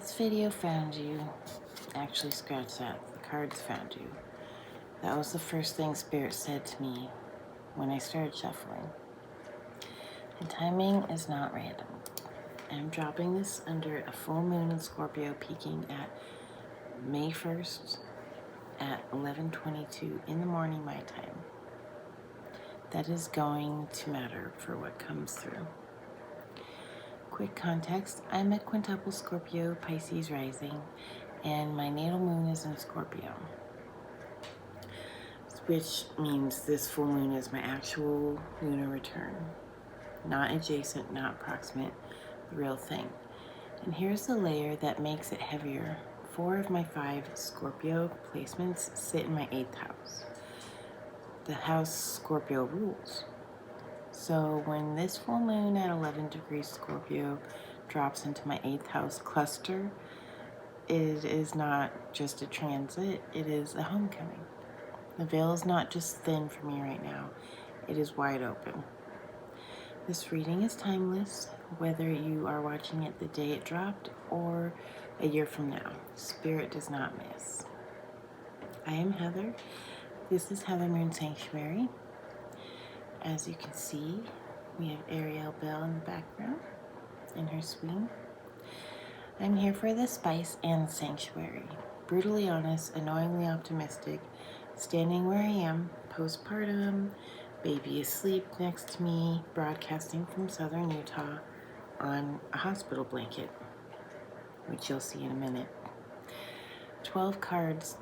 This video found you. Actually, scratch that. The cards found you. That was the first thing Spirit said to me when I started shuffling. And timing is not random. I'm dropping this under a full moon in Scorpio peaking at May 1st at 11:22 in the morning my time. That is going to matter for what comes through. Quick context, I'm a quintuple Scorpio Pisces rising, and my natal moon is in Scorpio, which means this full moon is my actual lunar return. Not adjacent, not proximate, the real thing. And here's the layer that makes it heavier. 4 of my 5 Scorpio placements sit in my 8th house. The house Scorpio rules. So when this full moon at 11 degrees Scorpio drops into my 8th house cluster, it is not just a transit, it is a homecoming. The veil is not just thin for me right now, it is wide open. This reading is timeless, whether you are watching it the day it dropped or a year from now. Spirit does not miss. I am Heather. This is Heather Moon Sanctuary. As you can see, we have Ariel Bell in the background in her swing. I'm here for the spice and the sanctuary. Brutally honest, annoyingly optimistic, standing where I am, postpartum, baby asleep next to me, broadcasting from southern Utah on a hospital blanket, which you'll see in a minute. 12 cards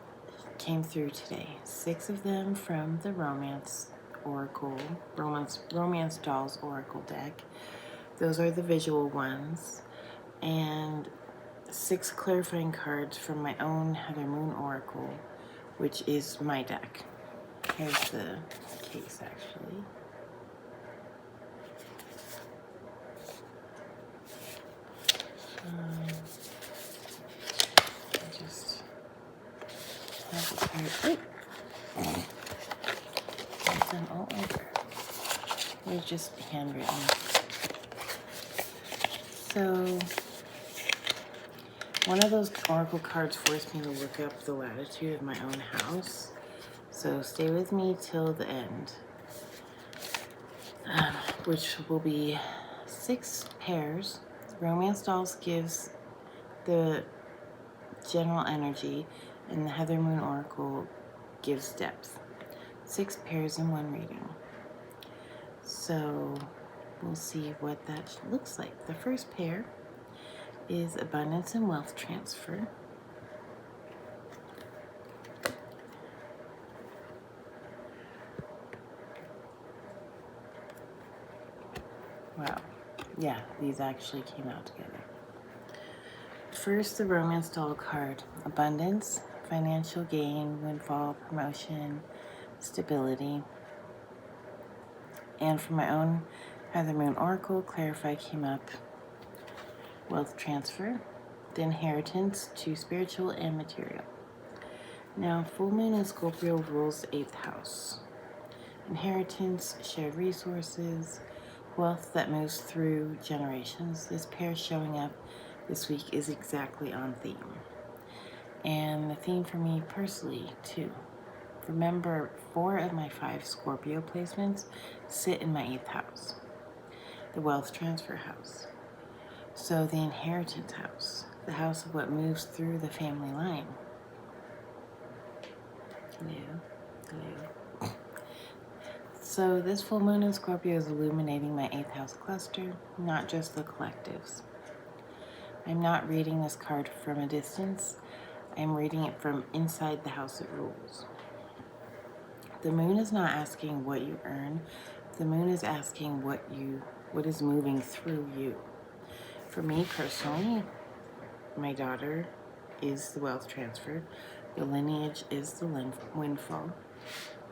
came through today, 6 of them from the Romance Dolls Oracle deck. Those are the visual ones. And 6 clarifying cards from my own Heather Moon Oracle, which is my deck. Here's the case, actually. I just have the card. It's done all over. They're just handwritten. So, one of those oracle cards forced me to look up the latitude of my own house. So stay with me till the end, which will be 6 pairs. Romance Dolls gives the general energy, and the Heather Moon Oracle gives depth. 6 pairs in one reading. So we'll see what that looks like. The first pair is Abundance and Wealth Transfer. Wow. Yeah, these actually came out together. First, the Romance Doll card. Abundance, financial gain, windfall, promotion, stability. And for my own Heather Moon Oracle, Clarify came up. Wealth transfer, the inheritance to spiritual and material. Now, full moon in Scorpio rules the 8th house. Inheritance, shared resources, wealth that moves through generations. This pair showing up this week is exactly on theme. And the theme for me personally, too. Remember, 4 of my 5 Scorpio placements sit in my 8th house, the wealth transfer house. So the inheritance house, the house of what moves through the family line. Hello. So this full moon in Scorpio is illuminating my 8th house cluster, not just the collectives. I'm not reading this card from a distance. I'm reading it from inside the house it rules. The moon is not asking what you earn. The moon is asking what is moving through you. For me personally, my daughter is the wealth transfer. The lineage is the windfall.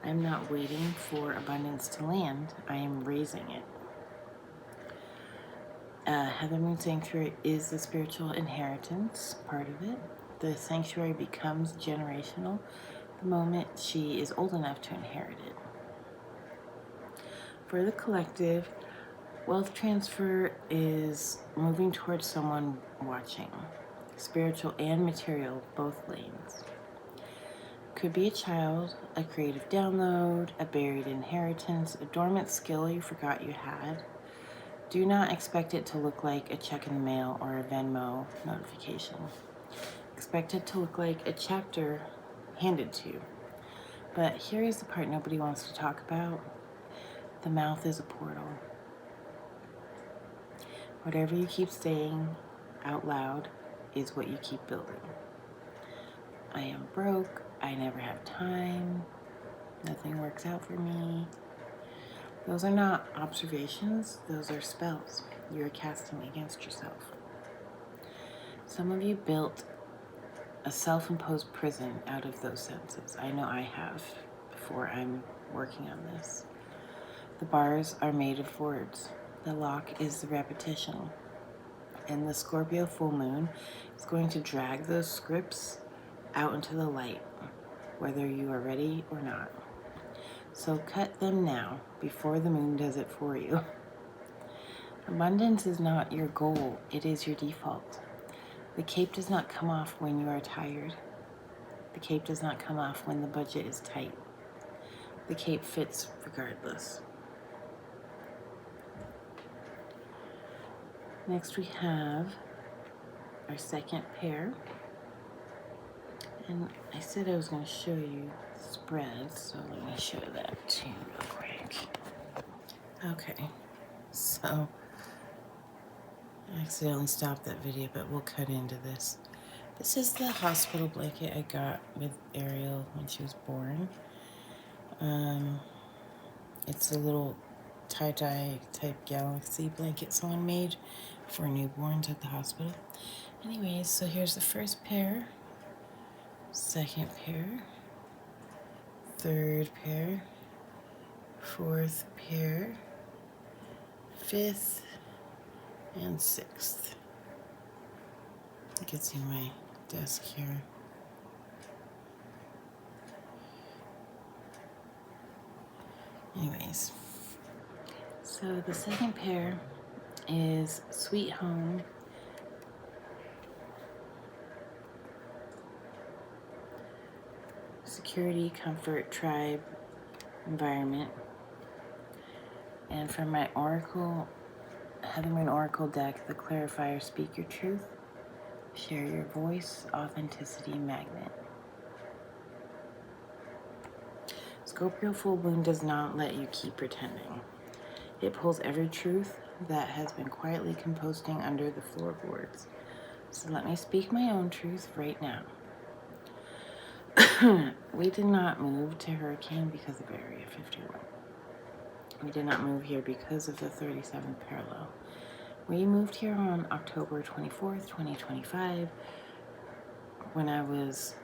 I'm not waiting for abundance to land. I am raising it. Heather Moon Sanctuary is the spiritual inheritance part of it. The sanctuary becomes generational the moment she is old enough to inherit it. For the collective, wealth transfer is moving towards someone watching. spiritual and material, both lanes. Could be a child, a creative download, a buried inheritance, a dormant skill you forgot you had. Do not expect it to look like a check in the mail or a Venmo notification. Expect it to look like a chapter handed to you. But here is the part nobody wants to talk about. The mouth is a portal. Whatever you keep saying out loud is what you keep building. I am broke. I never have time. Nothing works out for me. Those are not observations. Those are spells you're casting against yourself. Some of you built a self-imposed prison out of those sentences. I know I have before I'm working on this. The bars are made of words. The lock is the repetition. And the Scorpio full moon is going to drag those scripts out into the light, whether you are ready or not. So cut them now before the moon does it for you. Abundance is not your goal, it is your default. The cape does not come off when you are tired. The cape does not come off when the budget is tight. The cape fits regardless. Next we have our second pair. And I said I was going to show you spreads, so let me show that to you real quick. Okay, so I accidentally stopped that video, but we'll cut into this. This is the hospital blanket I got with Ariel when she was born. It's a little tie-dye type galaxy blanket someone made for newborns at the hospital. Anyways, so here's the first pair, second pair, third pair, fourth pair, fifth, and sixth. You can see my desk here. Anyways, so the second pair is Sweet Home. Security, comfort, tribe, environment. And from my Oracle, Heather Moon Oracle deck, the clarifier, speak your truth, share your voice, authenticity, magnet. Scorpio full moon does not let you keep pretending. It pulls every truth that has been quietly composting under the floorboards. So let me speak my own truth right now. We did not move to Hurricane because of Area 51. We did not move here because of the 37th parallel. We moved here on October 24th, 2025, when I was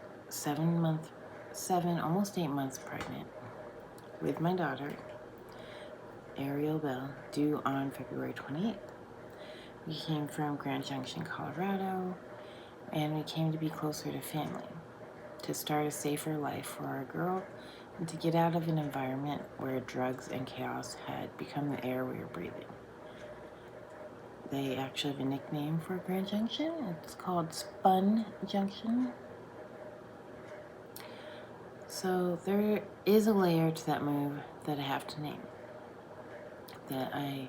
almost 8 months pregnant with my daughter, Ariel Bell, due on February 28th. We came from Grand Junction, Colorado, and we came to be closer to family, to start a safer life for our girl, and to get out of an environment where drugs and chaos had become the air we were breathing. They actually have a nickname for Grand Junction. It's called Spun Junction. So there is a layer to that move that I have to name, that I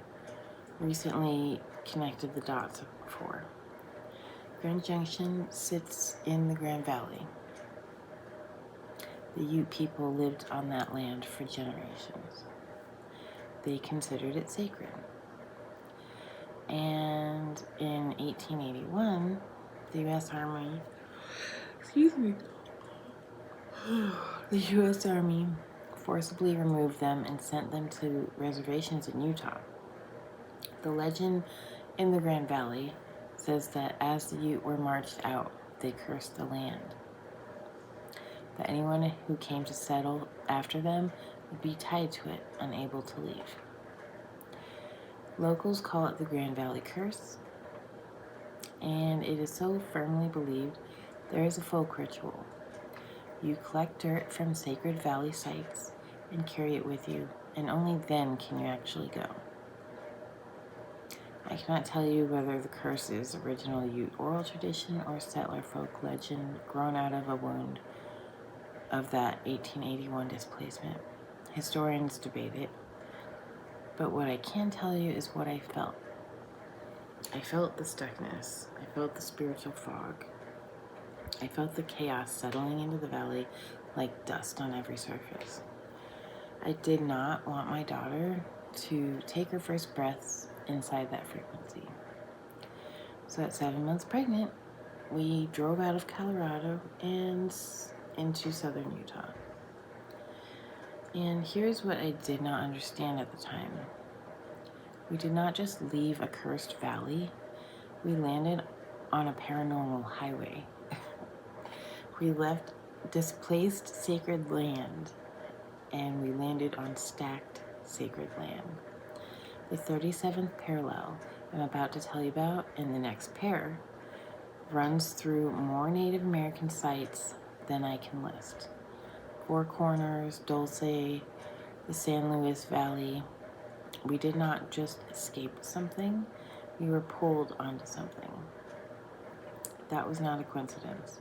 recently connected the dots for. Grand Junction sits in the Grand Valley. The Ute people lived on that land for generations. They considered it sacred. And in 1881, the U.S. Army, the U.S. Army forcibly removed them and sent them to reservations in Utah. The legend in the Grand Valley says that as the Ute were marched out, they cursed the land. That anyone who came to settle after them would be tied to it, unable to leave. Locals call it the Grand Valley Curse, and it is so firmly believed there is a folk ritual. You collect dirt from sacred valley sites and carry it with you, and only then can you actually go. I cannot tell you whether the curse is original Ute oral tradition or settler folk legend grown out of a wound of that 1881 displacement. Historians debate it, but what I can tell you is what I felt. I felt the stuckness. I felt the spiritual fog. I felt the chaos settling into the valley like dust on every surface. I did not want my daughter to take her first breaths inside that frequency. So at 7 months pregnant, we drove out of Colorado and into southern Utah. And here's what I did not understand at the time. We did not just leave a cursed valley, we landed on a paranormal highway. We left displaced sacred land and we landed on stacked sacred land. The 37th parallel I'm about to tell you about in the next pair runs through more Native American sites than I can list. Four Corners, Dulce, the San Luis Valley. We did not just escape something, we were pulled onto something. That was not a coincidence.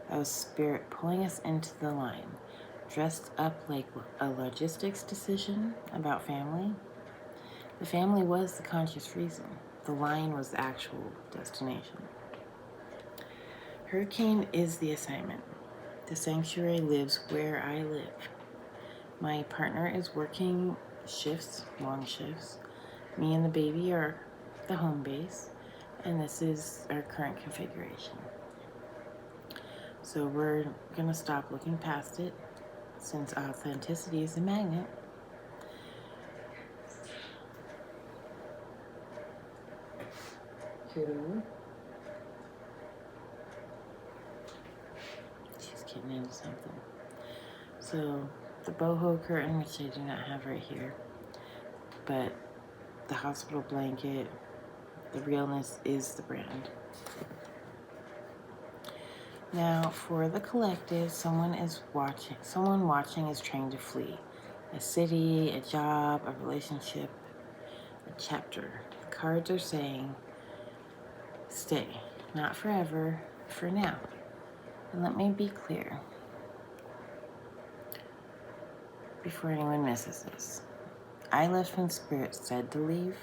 That was spirit pulling us into the line, dressed up like a logistics decision about family. The family was the conscious reason. The line was the actual destination. Hurricane is the assignment. The sanctuary lives where I live. My partner is working shifts, long shifts. Me and the baby are the home base, and this is our current configuration. So we're gonna stop looking past it, since authenticity is a magnet. She's getting into something. So the boho curtain, which I do not have right here, but the hospital blanket, the realness is the brand. Now for the collective, someone watching is trying to flee. A city, a job, a relationship, a chapter. The cards are saying, stay, not forever, for now. And let me be clear before anyone misses this. I left when Spirit said to leave.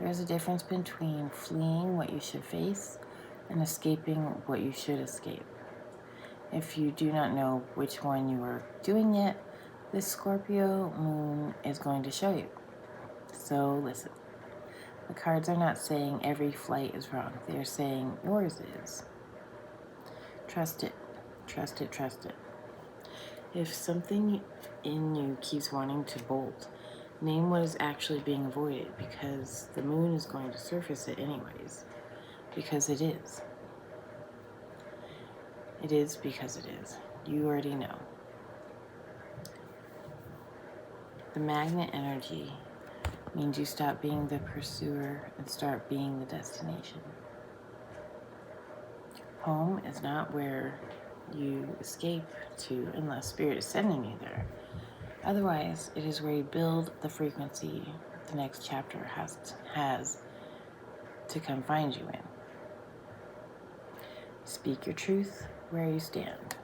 There is a difference between fleeing what you should face and escaping what you should escape. If you do not know which one you are doing yet, this Scorpio moon is going to show you. So listen. The cards are not saying every flight is wrong. They are saying yours is. Trust it. Trust it. Trust it. If something in you keeps wanting to bolt, name what is actually being avoided, because the moon is going to surface it anyways. Because it is. It is because it is. You already know. The magnet energy means you stop being the pursuer and start being the destination. Home is not where you escape to unless Spirit is sending you there. Otherwise, it is where you build the frequency the next chapter has to come find you in. Speak your truth where you stand.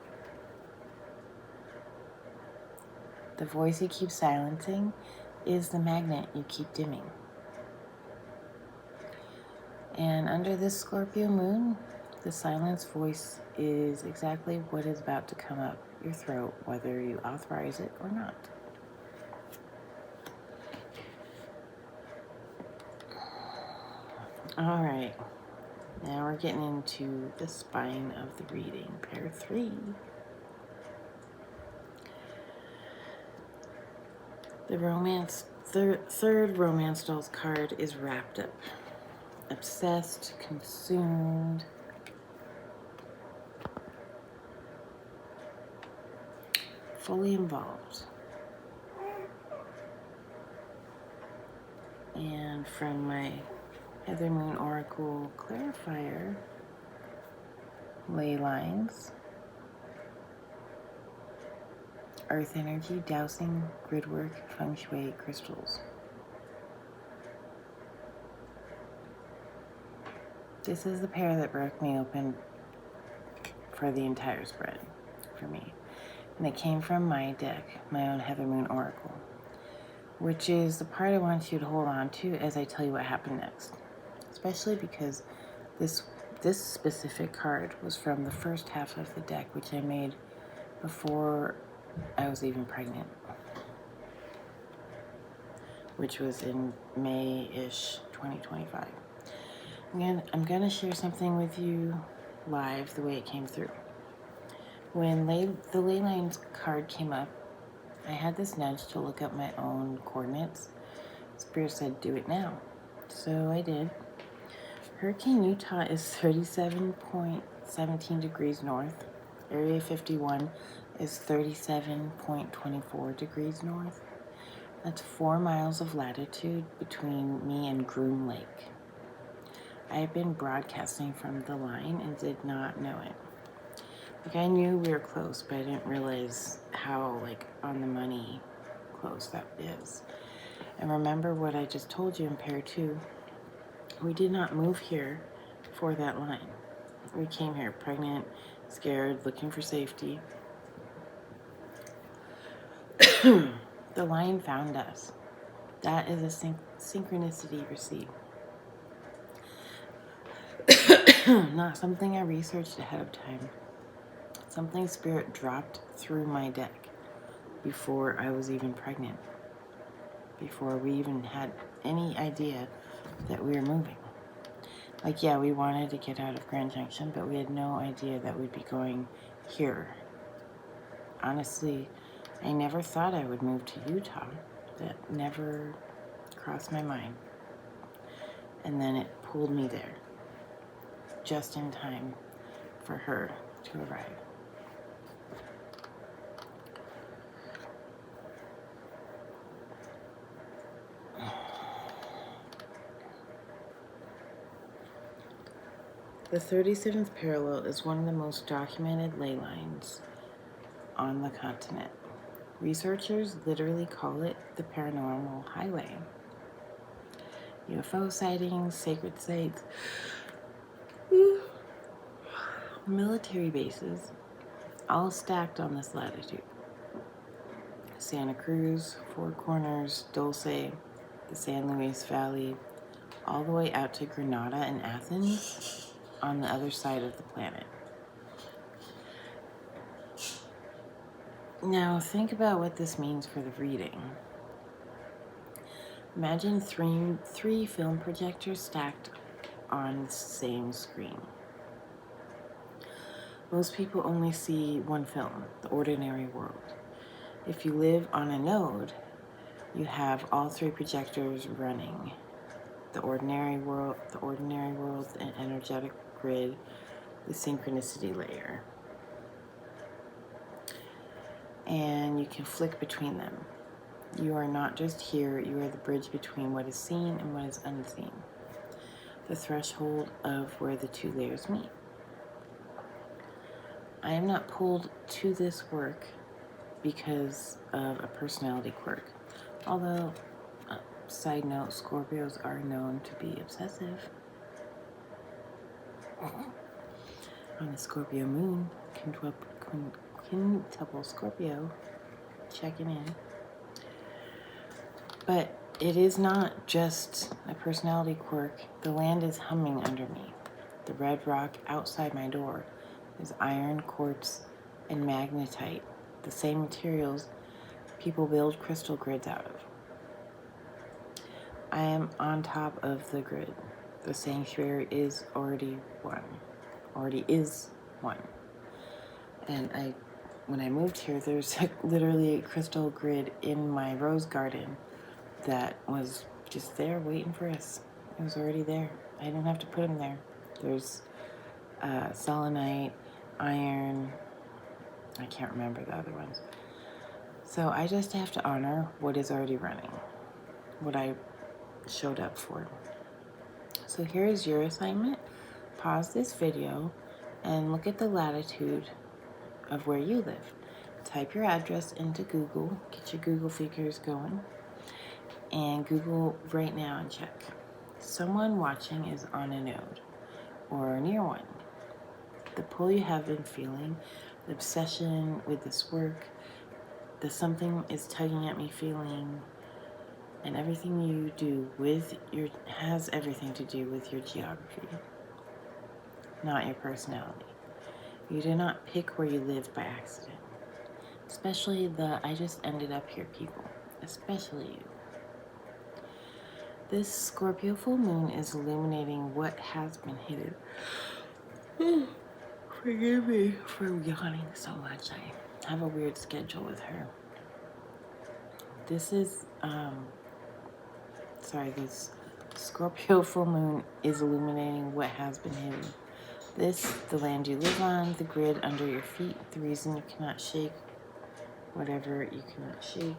The voice you keep silencing is the magnet you keep dimming. And under this Scorpio moon, the silenced voice is exactly what is about to come up your throat, whether you authorize it or not. All right, now we're getting into the spine of the reading, pair 3. The third romance dolls card is wrapped up, obsessed, consumed, fully involved. And from my Heather Moon Oracle clarifier, ley lines, earth energy, dowsing, grid work, feng shui, crystals. This is the pair that broke me open for the entire spread for me. And it came from my deck, my own Heather Moon Oracle, which is the part I want you to hold on to as I tell you what happened next. Especially because this specific card was from the first half of the deck, which I made before I was even pregnant, which was in May-ish 2025. Again, I'm going to share something with you live the way it came through. When the ley lines card came up, I had this nudge to look up my own coordinates. Spirit said, do it now. So I did. Hurricane Utah is 37.17 degrees north. Area 51 is 37.24 degrees north. That's 4 miles of latitude between me and Groom Lake. I have been broadcasting from the line and did not know it. Like, I knew we were close, but I didn't realize how, like, on the money close that is. And remember what I just told you in pair 2. We did not move here for that line. We came here pregnant, scared, looking for safety. The line found us. That is a synchronicity receipt. Not something I researched ahead of time. Something Spirit dropped through my deck before I was even pregnant. Before we even had any idea that we were moving. Like, yeah, we wanted to get out of Grand Junction, but we had no idea that we'd be going here. Honestly, I never thought I would move to Utah. That never crossed my mind. And then it pulled me there, just in time for her to arrive. The 37th parallel is one of the most documented ley lines on the continent. Researchers literally call it the paranormal highway. UFO sightings, sacred sites, military bases, all stacked on this latitude. Santa Cruz, Four Corners, Dulce, the San Luis Valley, all the way out to Granada and Athens on the other side of the planet. Now think about what this means for the reading. Imagine three film projectors stacked on the same screen. Most people only see one film, The Ordinary World. If you live on a node, you have all 3 projectors running. The ordinary world, the energetic grid, the synchronicity layer. And you can flick between them. You are not just here, you are the bridge between what is seen and what is unseen. The threshold of where the 2 layers meet. I am not pulled to this work because of a personality quirk. Although, side note, Scorpios are known to be obsessive. On the Scorpio moon, quintuple Scorpio, checking in. But it is not just a personality quirk. The land is humming under me. The red rock outside my door is iron, quartz, and magnetite, the same materials people build crystal grids out of. I am on top of the grid. The sanctuary is already is one. And when I moved here, there's literally a crystal grid in my rose garden that was just there waiting for us. It was already there. I didn't have to put them there. There's selenite, iron, I can't remember the other ones. So I just have to honor what is already running, what I showed up for. So here is your assignment. Pause this video and look at the latitude of where you live. Type your address into Google, get your Google figures going, and Google right now and check. Someone watching is on a node. or near one. The pull you have been feeling, the obsession with this work, the something is tugging at me feeling, and everything you do has everything to do with your geography, not your personality. You do not pick where you live by accident. Especially the I just ended up here people. Especially you. This Scorpio full moon is illuminating what has been hidden. Forgive me for yawning so much. I have a weird schedule with her. This Scorpio full moon is illuminating what has been hidden. The land you live on, the grid under your feet, the reason you cannot shake whatever you cannot shake.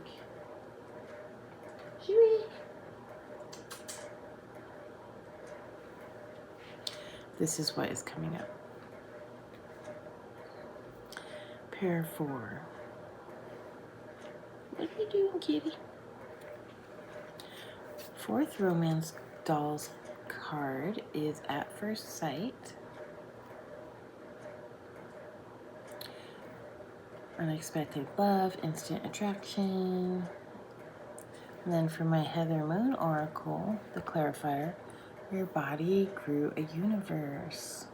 This is what is coming up. Pair 4. What are you doing, kitty? Fourth romance doll's card is At First Sight. Unexpected love, instant attraction. And then for my Heather Moon Oracle, the clarifier, your body grew a universe.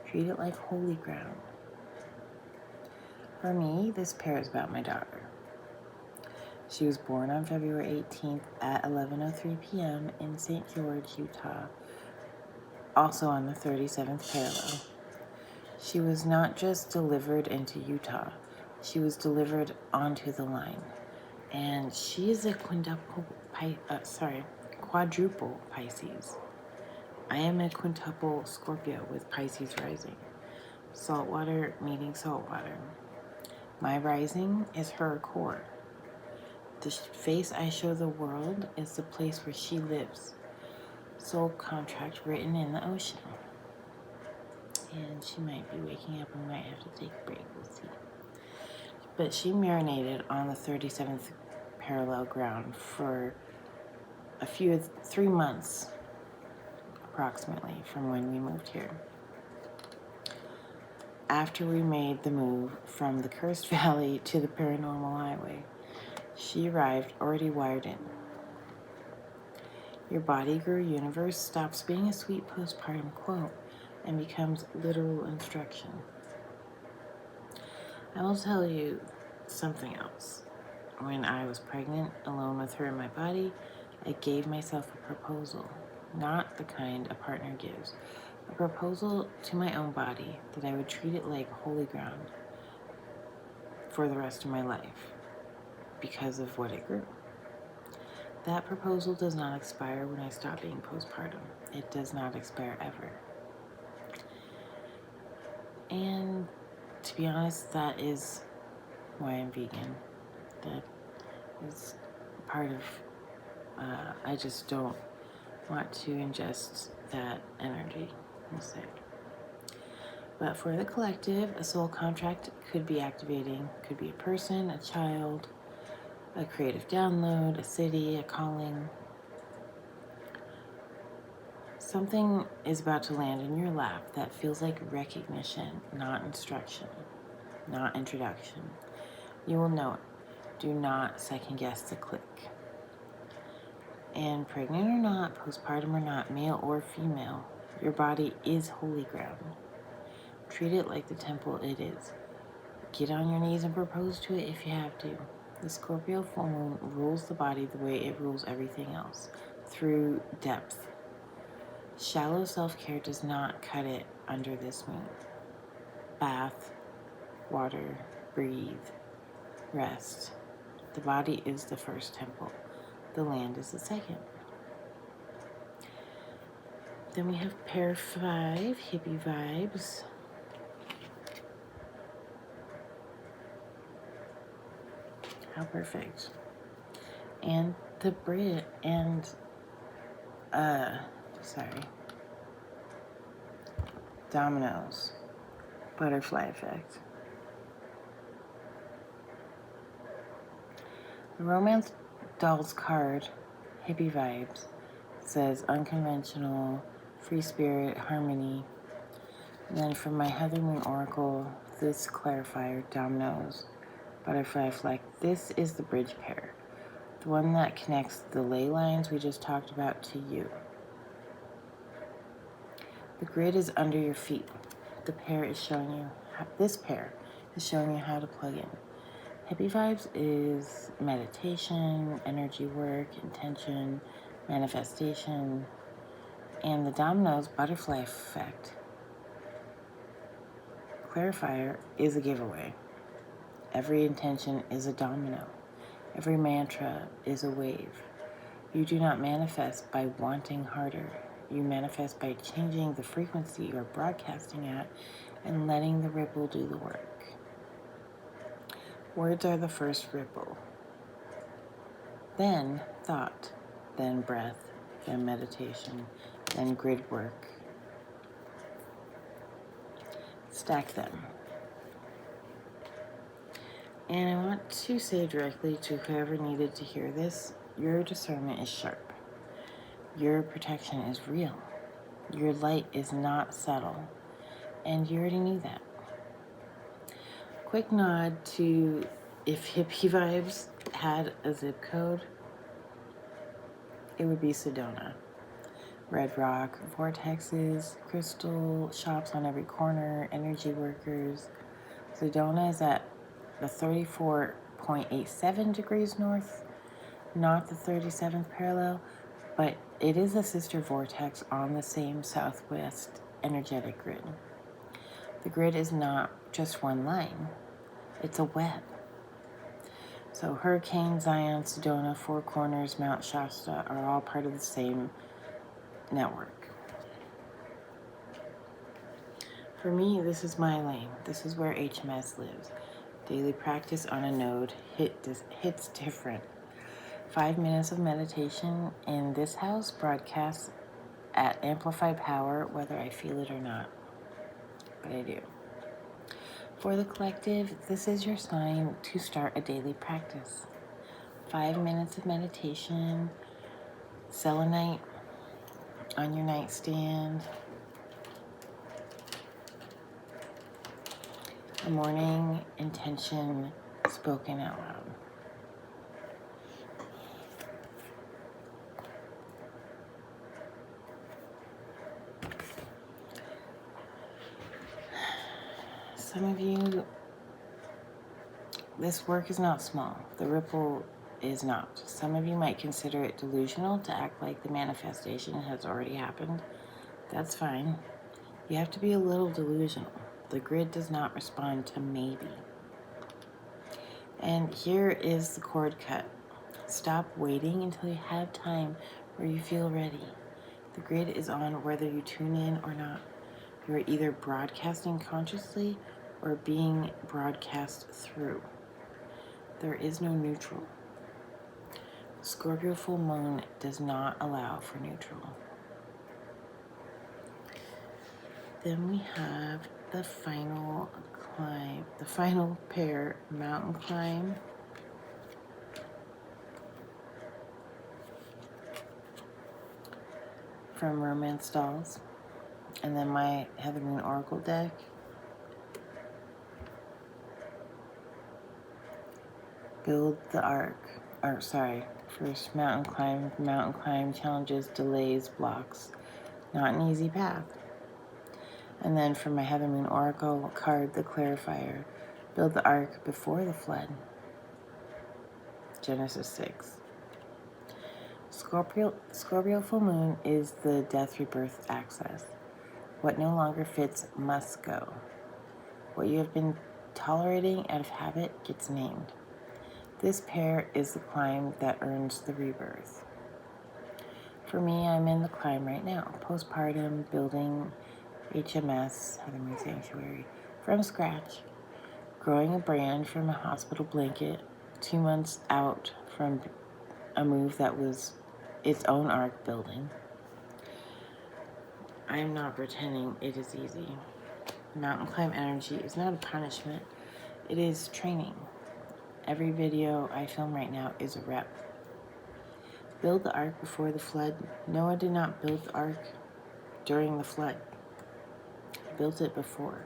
Treat it like holy ground. For me, this pair is about my daughter. She was born on February 18th at 11:03 p.m. in St. George, Utah, also on the 37th parallel. She was not just delivered into Utah, she was delivered onto the line. And she is a quadruple Pisces. I am a quintuple Scorpio with Pisces rising. Saltwater meeting saltwater. My rising is her core. The face I show the world is the place where she lives. Soul contract written in the ocean. And she might be waking up and might have to take a break. We'll see. But she marinated on the 37th parallel ground for 3 months, approximately, from when we moved here. After we made the move from the Cursed Valley to the Paranormal Highway, she arrived already wired in. Your body grew universe stops being a sweet postpartum quote and becomes literal instruction. I will tell you something else. When I was pregnant, alone with her in my body, I gave myself a proposal, not the kind a partner gives, a proposal to my own body that I would treat it like holy ground for the rest of my life because of what it grew. That proposal does not expire when I stop being postpartum. It does not expire ever. And to be honest, that is why I'm vegan. That is part of, I just don't want to ingest that energy, we'll say. But for the collective, a soul contract could be activating, could be a person, a child, a creative download, a city, a calling. Something is about to land in your lap that feels like recognition, not instruction, not introduction. You will know it. Do not second guess the click. And pregnant or not, postpartum or not, male or female, your body is holy ground. Treat it like the temple it is. Get on your knees and propose to it if you have to. The Scorpio full moon rules the body the way it rules everything else, through depth. Shallow self-care does not cut it under this moon. Bath, water, breathe, rest. The body is the first temple. The land is the second. Then we have pair 5, hippie vibes. How perfect. And the Brit and dominoes, butterfly effect. The romance doll's card, hippie vibes, says unconventional, free spirit, harmony. And then from my Heather Moon Oracle, this clarifier, dominoes, butterfly flag, this is the bridge pair. The one that connects the ley lines we just talked about to you. The grid is under your feet. The pair is showing you, this pair is showing you how to plug in. Hippie vibes is meditation, energy work, intention, manifestation, and the dominoes butterfly effect clarifier is a giveaway. Every intention is a domino. Every mantra is a wave. You do not manifest by wanting harder. You manifest by changing the frequency you're broadcasting at and letting the ripple do the work. Words are the first ripple. Then thought, then breath, then meditation, then grid work. Stack them. And I want to say directly to whoever needed to hear this, your discernment is sharp. Your protection is real. Your light is not subtle. And you already knew that. Quick nod to if hippie vibes had a zip code, it would be Sedona. Red rock, vortexes, crystal shops on every corner, energy workers. Sedona is at the 34.87 degrees north, not the 37th parallel, but it is a sister vortex on the same southwest energetic grid. The grid is not just one line, it's a web. So Hurricane, Zion, Sedona, Four Corners, Mount Shasta are all part of the same network. For me, this is my lane. This is where HMS lives. Daily practice on a node hits different. 5 minutes of meditation in this house broadcasts at amplified power, whether I feel it or not. But I do. For the collective, this is your sign to start a daily practice. 5 minutes of meditation, selenite on your nightstand, a morning intention spoken out loud. Some of you, this work is not small. The ripple is not. Some of you might consider it delusional to act like the manifestation has already happened. That's fine. You have to be a little delusional. The grid does not respond to maybe. And here is the cord cut. Stop waiting until you have time where you feel ready. The grid is on whether you tune in or not. You are either broadcasting consciously or being broadcast through. There is no neutral. Scorpio full moon does not allow for neutral. Then we have the final climb, the final pair, mountain climb. From Romance Dolls. And then my Heather Moon Oracle deck. Build the arc. First mountain climb challenges, delays, blocks. Not an easy path. And then for my Heather Moon Oracle card, the clarifier. Build the ark before the flood. Genesis 6. Scorpio full moon is the death rebirth access. What no longer fits must go. What you have been tolerating out of habit gets named. This pair is the climb that earns the rebirth. For me, I'm in the climb right now. Postpartum, building HMS, Heather Moon Sanctuary, from scratch. Growing a brand from a hospital blanket, 2 months out from a move that was its own arc building. I am not pretending it is easy. Mountain climb energy is not a punishment. It is training. Every video I film right now is a rep. Build the ark before the flood. Noah did not build the ark during the flood. I built it before.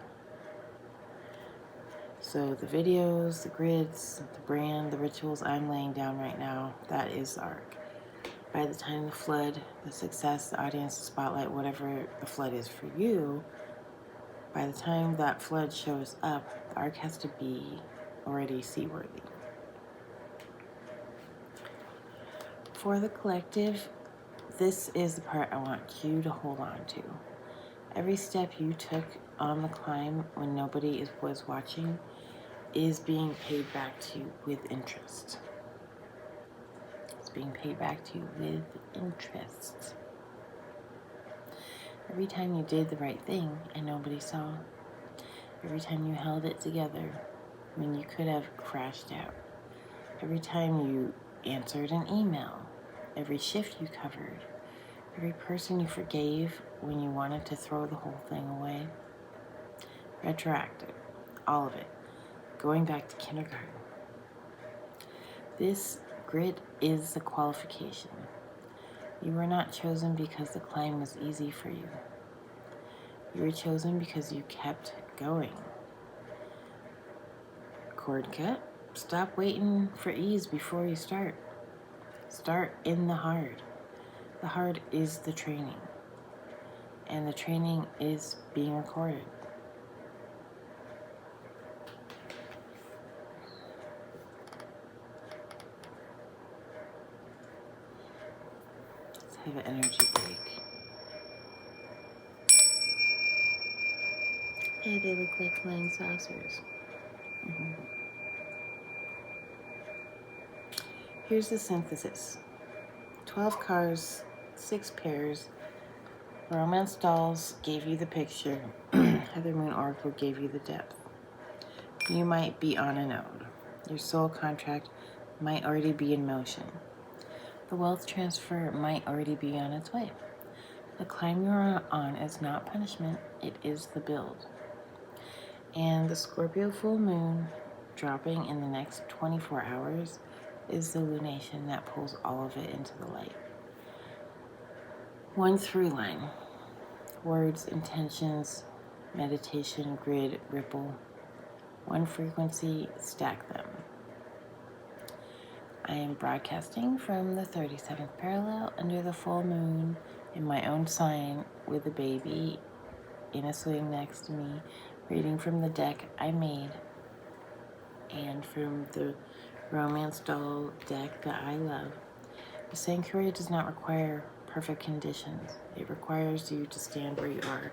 So the videos, the grids, the brand, the rituals I'm laying down right now, that is the arc. By the time the flood, the success, the audience, the spotlight, whatever the flood is for you, by the time that flood shows up, the arc has to be already seaworthy. For the collective, this is the part I want you to hold on to. Every step you took on the climb when nobody was watching is being paid back to you with interest. It's being paid back to you with interest. Every time you did the right thing and nobody saw. Every time you held it together when you could have crashed out. Every time you answered an email. Every shift you covered. Every person you forgave when you wanted to throw the whole thing away. Retroactive. All of it. Going back to kindergarten. This grit is the qualification. You were not chosen because the climb was easy for you. You were chosen because you kept going. Cord cut. Stop waiting for ease before you start. Start in the hard. The hard is the training. And the training is being recorded. Let's have an energy break. Hey, they look like flying saucers. Here's the synthesis. 12 cars, 6 pairs. Romance dolls gave you the picture. Heather Moon Oracle gave you the depth. You might be on a node. Your soul contract might already be in motion. The wealth transfer might already be on its way. The climb you're on is not punishment, it is the build. And the Scorpio full moon dropping in the next 24 hours is the lunation that pulls all of it into the light. One through line. Words, intentions, meditation, grid, ripple. One frequency, stack them. I am broadcasting from the 37th parallel under the full moon in my own sign with a baby in a swing next to me, reading from the deck I made and from the romance doll deck that I love. The sanctuary does not require perfect conditions. It requires you to stand where you are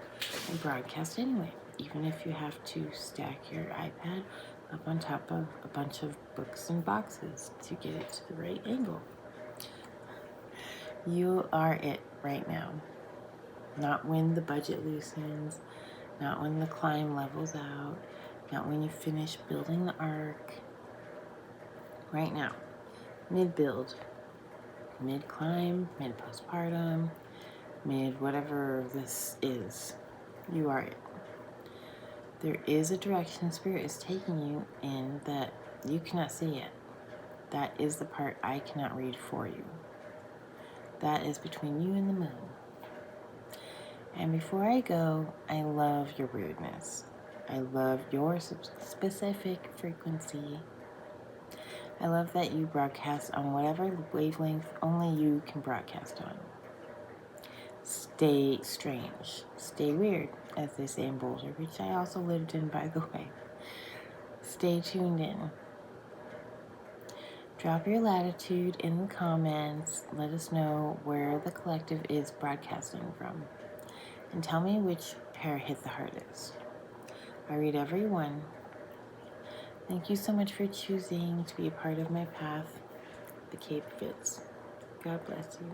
and broadcast anyway, even if you have to stack your iPad up on top of a bunch of books and boxes to get it to the right angle. You are it right now. Not when the budget loosens, not when the climb levels out, not when you finish building the arc. Right now, mid-build, mid-climb, mid-postpartum, mid-whatever this is, you are it. There is a direction Spirit is taking you in that you cannot see yet. That is the part I cannot read for you. That is between you and the moon. And before I go, I love your weirdness. I love your specific frequency. I love that you broadcast on whatever wavelength only you can broadcast on. Stay strange. Stay weird, as they say in Boulder, which I also lived in, by the way. Stay tuned in. Drop your latitude in the comments. Let us know where the collective is broadcasting from. And tell me which pair hit the hardest. I read every one. Thank you so much for choosing to be a part of my path. The cape fits. God bless you.